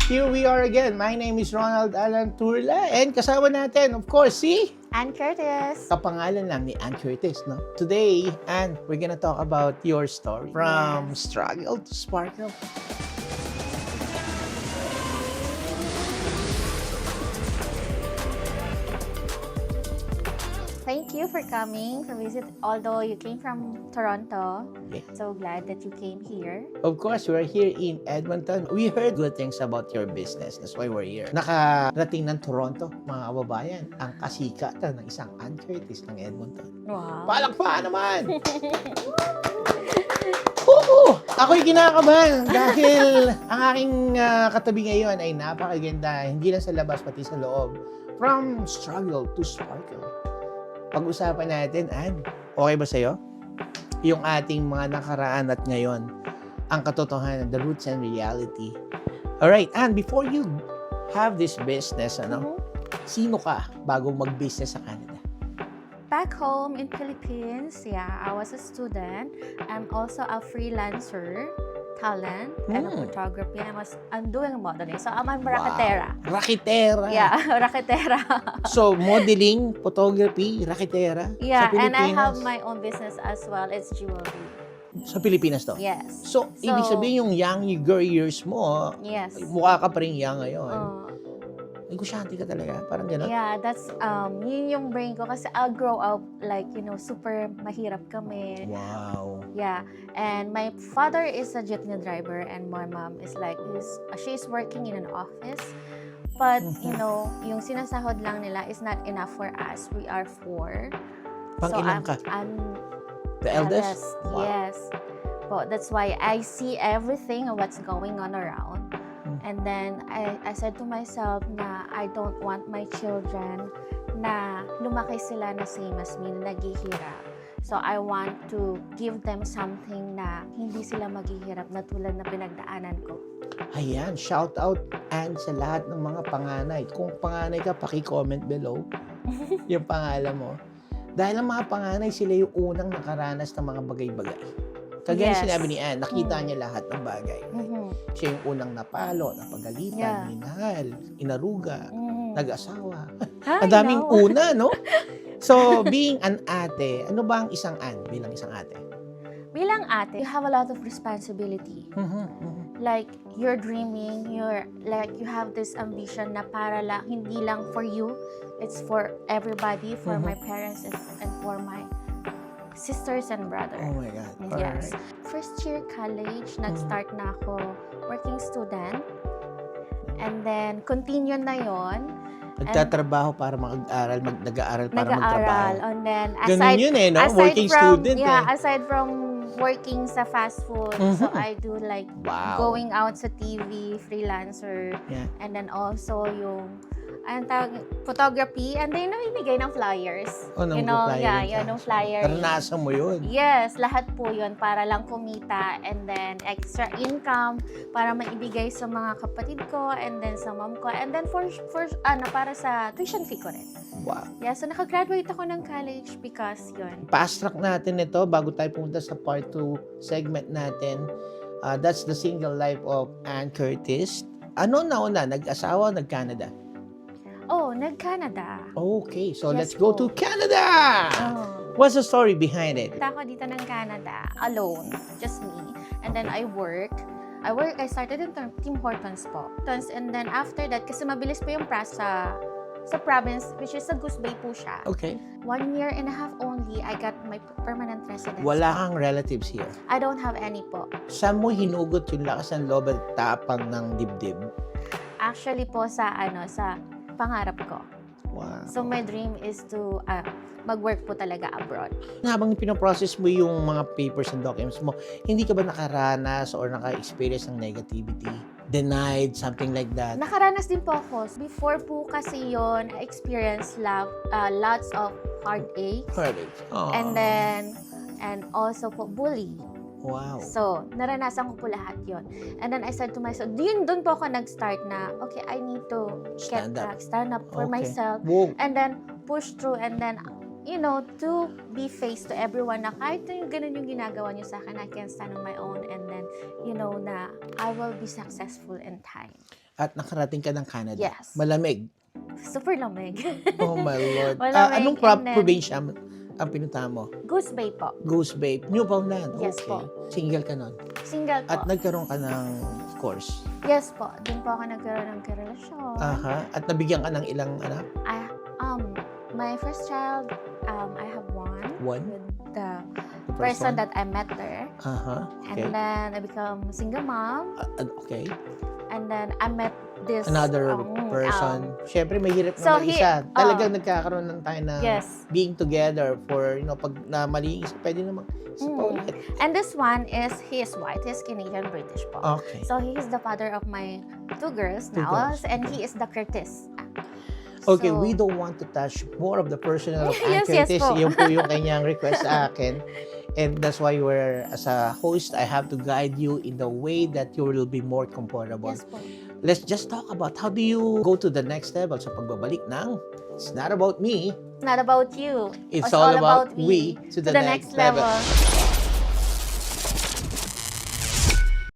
Here we are again. My name is Ronald Alan Turla and kasama natin, of course, si Ann Curtis. kapangalan lang ni Ann Curtis, no? Today, Ann, we're gonna talk about your story. From struggle to sparkle. Thank you for coming for visit. Although you came from Toronto, Yeah. so glad that you came here. Of course, we're here in Edmonton. We heard good things about your business. That's why we're here. Nakarating ng Toronto, mga kababayan, ang kasikatan ng isang Ann Curtis ng Edmonton. Wow. Palakpakan naman! Oo! Ako'y kinakabahan dahil ang aking katabi ngayon ay napakaganda, hindi lang sa labas, pati sa loob. From struggle to sparkle. Pag-usapan natin, Ann, okay ba sa'yo? Yung ating mga nakaraan at ngayon, ang katotohanan, the roots and reality. Alright, Ann, before you have this business, sino ka bago mag-business sa Canada? Back home in Philippines, I was a student. I'm also a freelancer, talent, and a photography. I'm doing modeling. So I'm a raketera. Wow. Raketera. Yeah, raketera. So, modeling, photography, raketera. Yeah, sa and I have Pilipinas. my own business as well. It's jewelry. Sa Pilipinas to? Yes. So, ibig sabihin yung young girl years mo, Yes. mukha ka pa rin young ngayon. Oh. Negosyante ka talaga, parang gano'n. Yeah, that's yun yung brain ko kasi I'll grow up like, super mahirap kami. Wow. Yeah, and my father is a jeepney driver and my mom is like she's working in an office. But, yung sinasahod lang nila is not enough for us. We are 4. Pang-ilan ka? I'm The eldest? Wow. Yes. But that's why I see everything of what's going on around. And then I said to myself na I don't want my children na lumaki sila na same as me, na naghihirap. So I want to give them something na hindi sila maghihirap na tulad na pinagdaanan ko. Ayan, shout out and sa lahat ng mga panganay. Kung panganay ka, paki-comment below yung pangalan mo. Dahil ang mga panganay, sila yung unang nakaranas ng mga bagay-bagay. Kagaya sinabi ni Ann, nakita niya lahat ng bagay. Siya yung unang napalo, napagalitan, minahal, inaruga, nag-asawa. Ang daming una, no? So, being an ate, ano ba ang isang Ann bilang isang ate? Bilang ate, you have a lot of responsibility. Like, you're dreaming, you have this ambition na para lang, hindi lang for you, it's for everybody, for my parents and for my sisters and brother. Oh my God. Yes. Alright. First year college, nag-start na ako working student. And then, continue na yon. Nagtatrabaho para mag-aral, nag-aaral para magtrabaho. Nag-aaral. And then, Ganun yun eh, no? Working student aside from working sa fast food, so I do like going out sa TV, freelancer, and then also yung photography, and then namimigay ng flyers. Yung flyers. Naranasan mo yun? Yes, lahat po yun para lang kumita and then extra income para maibigay sa mga kapatid ko and then sa mom ko and then for para sa tuition fee ko rin. Wow. Yeah, so nakagraduate ako ng college because yun. Fast track natin ito bago tayo pumunta sa part 2 segment natin. That's the single life of Ann Curtis. Ano nauna? Nag-asawa o nag-Canada? Oh, nag-Canada. Okay, so Yes let's go po. to Canada! Oh. What's the story behind it? Punta ako dito ng Canada, alone, just me. And then I started in Tim Hortons po. And then after that, kasi mabilis po yung sa province, which is sa Goose Bay po siya. Okay. 1 year and a half only, I got my permanent residence. Wala kang relatives here. I don't have any po. Saan mo hinugot yung lakas ng loob at tapang ng dibdib? Actually po sa pangarap ko. Wow. So my dream is to mag-work po talaga abroad. Habang pinoprocess mo yung mga papers and documents mo, hindi ka ba nakaranas or naka-experience ng negativity? Denied, something like that? Nakaranas din po ako. Before po kasi yon, I experienced lots of heartaches. Heartache. And also po bully. Wow. So, naranasan ko po lahat yon. And then I said to myself, doon po ako nag-start na, okay, I need to stand up for myself. Whoa. And then push through and then to be faced to everyone na kahit yung ganun yung ginagawa niyo sa akin, I can stand on my own and then, na I will be successful in time. At nakarating ka ng Canada. Yes. Malamig. Super lamig. Oh my Lord. Malamig, Anong and then- probinsya ang pinuntahan mo? Goose Bay po. Goose Bay. Newfoundland. Yes Okay. po. Single ka nun. Single po. At nagkaroon ka ng course. Yes po. Doon po ako nagkaroon ng karelasyon. Aha. At nabigyan ka ng ilang anak? My first child, I have one. One? With the The first person one? that I met there. Aha. Okay. And then I become single mom. Okay. And then I met this Another person. Siyempre, mahirap So, naman isa. Talagang nagkakaroon ng tayo na yes. being together for, pag na mali yung isa, pwede naman isa pa ulit. And this one he is white. He's Canadian British po. Okay. So he is the father of my two girls Two now. girls, And okay. he is the Curtis. Okay, So, we don't want to touch more of the personal of Yes, Ann yes Curtis. po. Yun po yung kanyang request sa akin. And that's why as a host, I have to guide you in the way that you will be more comfortable. Yes po. Let's just talk about how do you go to the next level sa pagbabalik ng It's Not About Me, Not about you. It's All About We to the next level.